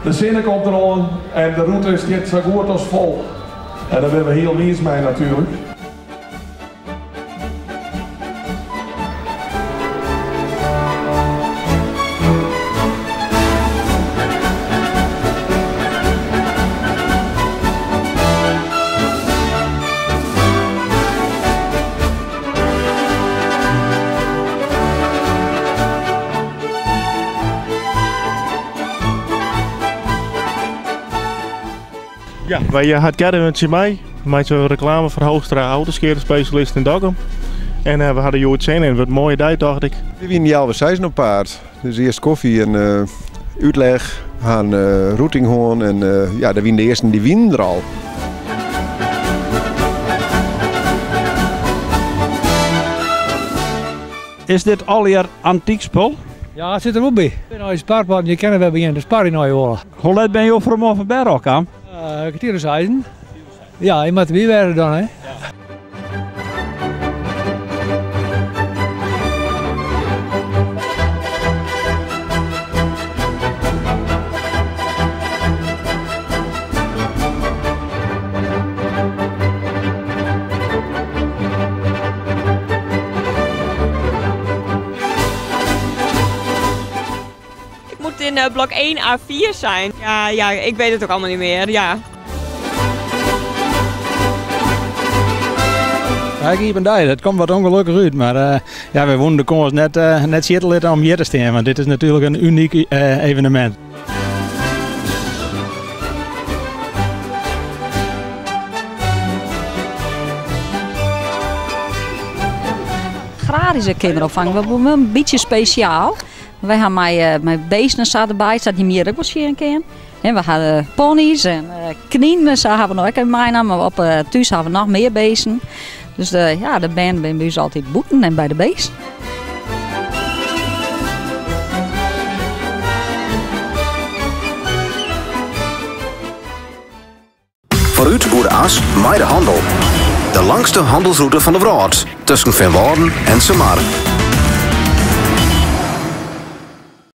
De zin komt eraan en de route is dit zo goed als vol. En daar willen we heel wies mee natuurlijk. Ja, wij hadden Gerrit mij. Maakt zo'n reclame voor Hoogstra autoskerenspecialist in Dokkum. En we hadden Joert zin in. Wat mooie dag, dacht ik. We winnen niet alweer 6 op paard. Dus eerst koffie en uitleg, gaan routing gewoon en ja, dan winnen de eerste die winnen er al. Is dit al je antiek spul? Ja, het zit er ook bij. Nou, spaarpad, je kent wel beginnen de spar in willen. Hoe laat ben je over hem over Berg aan? Kwartierenseisen. Ja, je moet weer werken dan, hè? Ja. Moet in blok 1 A4 zijn. Ja, ik weet het ook allemaal niet meer. Ja. Ik ben het komt wat ongelukkig uit, maar ja, we wonen de komst net zitten om hier te staan, want dit is natuurlijk een uniek evenement. Agrarische kinderopvang, we hebben een beetje speciaal. Wij hebben mijn beesten erbij, staat die meer ook wel zien kennen. En we hadden ponies en knieën, ze hebben we nog ook mijn maar op thuis hebben we nog meer beesten. Dus ja, de band ben bij ons altijd boeten en bij de beest. Vooruit boer de As, Meide Handel. De langste handelsroute van de wereld tussen Venworden en Samar.